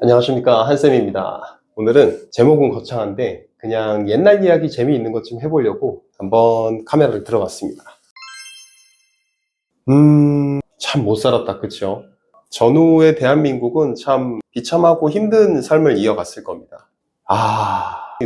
안녕하십니까, 한쌤입니다. 오늘은 제목은 거창한데 그냥 옛날 이야기 재미있는 것 좀 해보려고 한번 카메라를 들어봤습니다. 참 못 살았다, 그쵸? 전후의 대한민국은 참 비참하고 힘든 삶을 이어갔을 겁니다.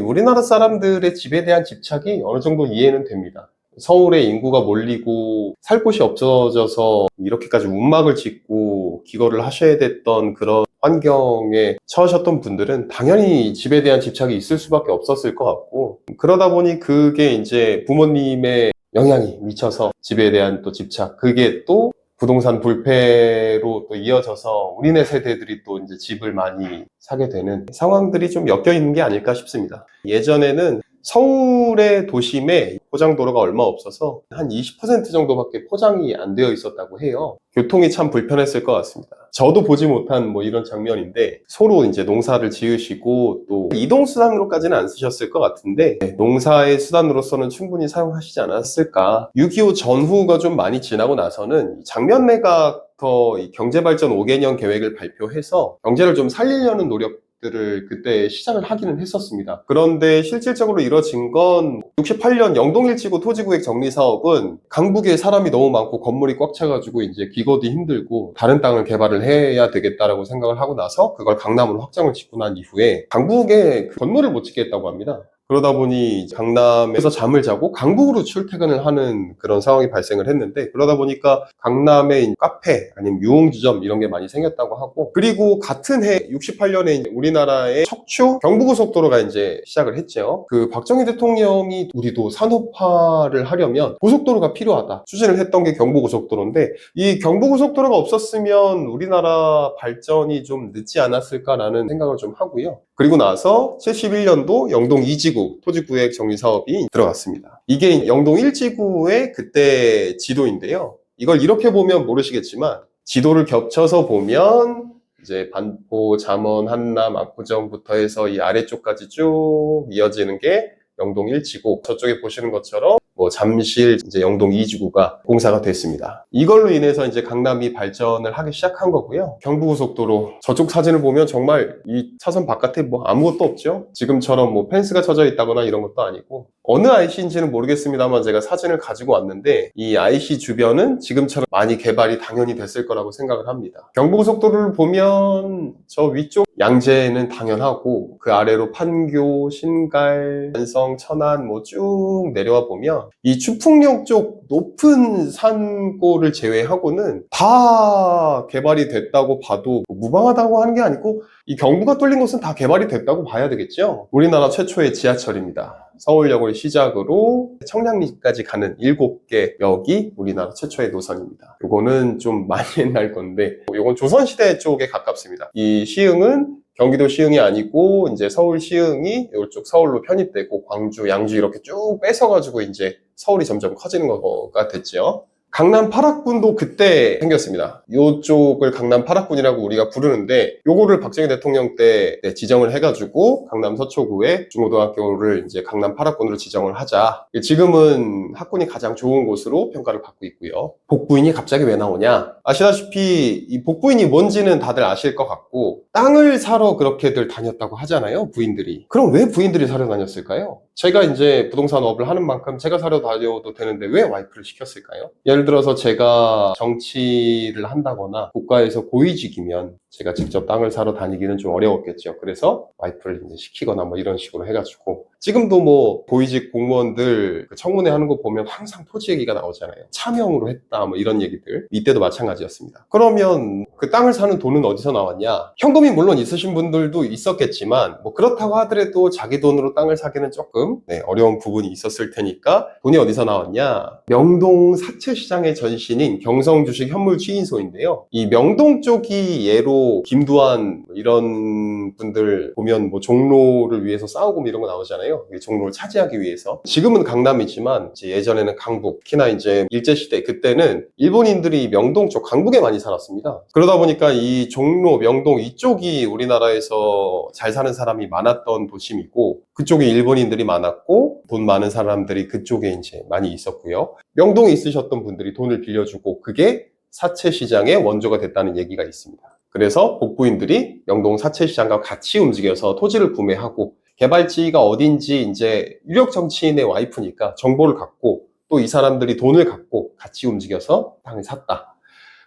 우리나라 사람들의 집에 대한 집착이 어느 정도 이해는 됩니다. 서울에 인구가 몰리고 살 곳이 없어져서 이렇게까지 움막을 짓고 기거를 하셔야 됐던 그런 환경에 처하셨던 분들은 당연히 집에 대한 집착이 있을 수밖에 없었을 것 같고, 그러다 보니 그게 이제 부모님의 영향이 미쳐서 집에 대한 또 집착, 그게 또 부동산 불패로 또 이어져서 우리네 세대들이 또 이제 집을 많이 사게 되는 상황들이 좀 엮여 있는 게 아닐까 싶습니다. 예전에는 서울의 도심에 포장도로가 얼마 없어서 한 20% 정도밖에 포장이 안 되어 있었다고 해요. 교통이 참 불편했을 것 같습니다. 저도 보지 못한 뭐 이런 장면인데, 서로 이제 농사를 지으시고 또 이동수단으로까지는 안 쓰셨을 것 같은데 농사의 수단으로서는 충분히 사용하시지 않았을까. 6.25 전후가 좀 많이 지나고 나서는 장면내가부터 경제발전 5개년 계획을 발표해서 경제를 좀 살리려는 노력들을 그때 시작을 하기는 했었습니다. 그런데 실질적으로 이뤄진 건 68년 영동 1지구 토지구획 정리 사업은 강북에 사람이 너무 많고 건물이 꽉 차가지고 이제 기거도 힘들고 다른 땅을 개발을 해야 되겠다라고 생각을 하고 나서 그걸 강남으로 확장을 짓고 난 이후에 강북에 건물을 못 짓겠다고 합니다. 그러다 보니 강남에서 잠을 자고 강북으로 출퇴근을 하는 그런 상황이 발생을 했는데, 그러다 보니까 강남에 카페 아니면 유흥주점 이런 게 많이 생겼다고 하고, 그리고 같은 해 68년에 우리나라의 척추 경부고속도로가 이제 시작을 했죠. 그 박정희 대통령이 우리도 산업화를 하려면 고속도로가 필요하다 추진을 했던 게 경부고속도로인데, 이 경부고속도로가 없었으면 우리나라 발전이 좀 늦지 않았을까라는 생각을 좀 하고요. 그리고 나서 71년도 영동 2지구 토지구획 정리 사업이 들어갔습니다. 이게 영동 1지구의 그때 지도인데요. 이걸 이렇게 보면 모르시겠지만 지도를 겹쳐서 보면 이제 반포, 잠원, 한남, 압구정부터 해서 이 아래쪽까지 쭉 이어지는 게 영동 1지구. 저쪽에 보시는 것처럼 뭐 잠실, 이제 영동 2지구가 공사가 됐습니다. 이걸로 인해서 이제 강남이 발전을 하기 시작한 거고요. 경부고속도로 저쪽 사진을 보면 정말 이 차선 바깥에 뭐 아무것도 없죠. 지금처럼 뭐 펜스가 쳐져 있다거나 이런 것도 아니고, 어느 IC인지는 모르겠습니다만 제가 사진을 가지고 왔는데 이 IC 주변은 지금처럼 많이 개발이 당연히 됐을 거라고 생각을 합니다. 경부고속도로를 보면 저 위쪽 양재는 당연하고 그 아래로 판교, 신갈, 안성, 천안 뭐 쭉 내려와 보면 이 추풍령 쪽 높은 산골을 제외하고는 다 개발이 됐다고 봐도 무방하다고 하는 게 아니고, 이 경부가 뚫린 곳은 다 개발이 됐다고 봐야 되겠죠. 우리나라 최초의 지하철입니다. 서울역을 시작으로 청량리까지 가는 7개 역이 우리나라 최초의 노선입니다. 요거는 좀 많이 옛날 건데, 요건 조선시대 쪽에 가깝습니다. 이 시흥은 경기도 시흥이 아니고 이제 서울 시흥이 이쪽 서울로 편입되고 광주, 양주 이렇게 쭉 뺏어가지고 이제 서울이 점점 커지는 거가 됐죠. 강남 8학군도 그때 생겼습니다. 이쪽을 강남 8학군이라고 우리가 부르는데, 요거를 박정희 대통령 때 지정을 해가지고 강남 서초구에 중고등학교를 이제 강남 8학군으로 지정을 하자. 지금은 학군이 가장 좋은 곳으로 평가를 받고 있고요. 복부인이 갑자기 왜 나오냐? 아시다시피 이 복부인이 뭔지는 다들 아실 것 같고, 땅을 사러 그렇게들 다녔다고 하잖아요, 부인들이. 그럼 왜 부인들이 사러 다녔을까요? 제가 이제 부동산 업을 하는 만큼 제가 사러 다녀도 되는데 왜 와이프를 시켰을까요? 예를 들어서 제가 정치를 한다거나 국가에서 고위직이면 제가 직접 땅을 사러 다니기는 좀 어려웠겠죠. 그래서 와이프를 이제 시키거나 뭐 이런 식으로 해가지고, 지금도 뭐 고위직 공무원들 청문회 하는 거 보면 항상 토지 얘기가 나오잖아요. 차명으로 했다 뭐 이런 얘기들. 이때도 마찬가지였습니다. 그러면 그 땅을 사는 돈은 어디서 나왔냐? 현금이 물론 있으신 분들도 있었겠지만 뭐 그렇다고 하더라도 자기 돈으로 땅을 사기는 조금 어려운 부분이 있었을 테니까 돈이 어디서 나왔냐? 명동 사채시장의 전신인 경성주식 현물추인소인데요. 이 명동 쪽이 예로 김두한 이런 분들 보면 뭐 종로를 위해서 싸우고 이런 거 나오잖아요. 종로를 차지하기 위해서. 지금은 강남이지만 이제 예전에는 강북, 특히나 이제 일제시대 그때는 일본인들이 명동 쪽 강북에 많이 살았습니다. 그러다 보니까 이 종로, 명동 이쪽이 우리나라에서 잘 사는 사람이 많았던 도심이고, 그쪽에 일본인들이 많았고 돈 많은 사람들이 그쪽에 이제 많이 있었고요. 명동에 있으셨던 분들이 돈을 빌려주고 그게 사채시장의 원조가 됐다는 얘기가 있습니다. 그래서 복부인들이 영동 사채시장과 같이 움직여서 토지를 구매하고 개발지가 어딘지 이제 유력 정치인의 와이프니까 정보를 갖고 또 이 사람들이 돈을 갖고 같이 움직여서 땅을 샀다.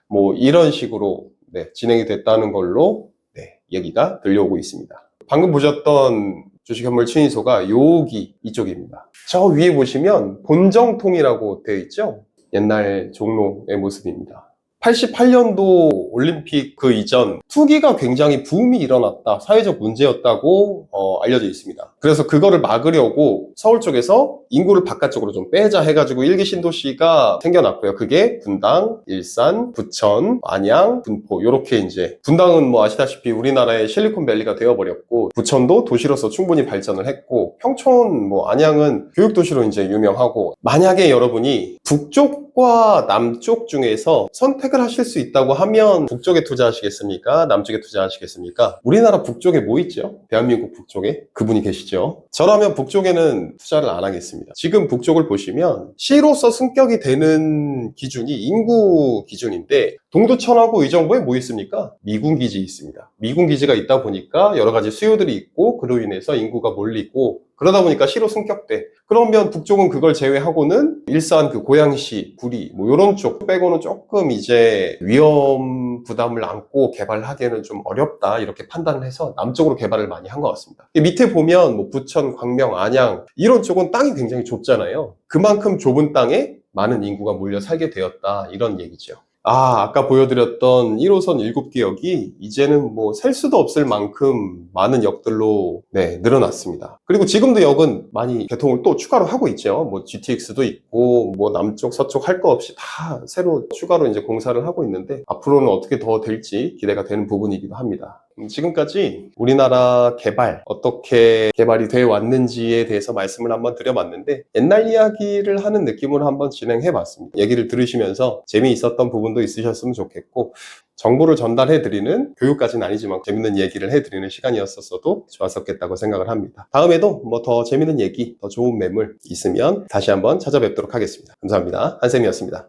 뭐 이런 식으로 진행이 됐다는 걸로 얘기가 들려오고 있습니다. 방금 보셨던 주식현물 추인소가 여기 이쪽입니다. 저 위에 보시면 본정통이라고 되어 있죠? 옛날 종로의 모습입니다. 88년도 올림픽 그 이전 투기가 굉장히 붐이 일어났다, 사회적 문제였다고 알려져 있습니다. 그래서 그거를 막으려고 서울 쪽에서 인구를 바깥쪽으로 좀 빼자 해가지고 일기 신도시가 생겨났고요. 그게 분당, 일산, 부천, 안양, 분포 이렇게 이제 분당은 뭐 아시다시피 우리나라의 실리콘밸리가 되어버렸고 부천도 도시로서 충분히 발전을 했고 평촌, 뭐 안양은 교육도시로 이제 유명하고 만약에 여러분이 북쪽과 남쪽 중에서 선택을 하실 수 있다고 하면 북쪽에 투자하시겠습니까? 남쪽에 투자하시겠습니까? 우리나라 북쪽에 뭐 있죠? 대한민국 북쪽에 그분이 계시죠? 저라면 북쪽에는 투자를 안 하겠습니다. 지금 북쪽을 보시면 시로서 승격이 되는 기준이 인구 기준인데 동두천하고 의정부에 뭐 있습니까? 미군 기지 있습니다. 미군 기지가 있다 보니까 여러 가지 수요들이 있고 그로 인해서 인구가 몰리고 그러다 보니까 시로 승격돼. 그러면 북쪽은 그걸 제외하고는 일산 그 고양시, 구리 뭐 이런 쪽 빼고는 조금 이제 위험 부담을 안고 개발하기에는 좀 어렵다 이렇게 판단을 해서 남쪽으로 개발을 많이 한 것 같습니다. 밑에 보면 뭐 부천, 광명, 안양 이런 쪽은 땅이 굉장히 좁잖아요. 그만큼 좁은 땅에 많은 인구가 몰려 살게 되었다 이런 얘기죠. 아까 보여드렸던 1호선 7개 역이 이제는 뭐 셀 수도 없을 만큼 많은 역들로 늘어났습니다. 그리고 지금도 역은 많이 개통을 또 추가로 하고 있죠. 뭐 GTX도 있고 뭐 남쪽 서쪽 할 거 없이 다 새로 추가로 이제 공사를 하고 있는데 앞으로는 어떻게 더 될지 기대가 되는 부분이기도 합니다. 지금까지 우리나라 개발 어떻게 개발이 되어 왔는지에 대해서 말씀을 한번 드려봤는데 옛날 이야기를 하는 느낌으로 한번 진행해 봤습니다. 얘기를 들으시면서 재미있었던 부분도 있으셨으면 좋겠고 정보를 전달해드리는 교육까지는 아니지만 재밌는 얘기를 해드리는 시간이었어도 좋았었겠다고 생각을 합니다. 다음에도 뭐 더 재밌는 얘기, 더 좋은 매물 있으면 다시 한번 찾아뵙도록 하겠습니다. 감사합니다. 한쌤이었습니다.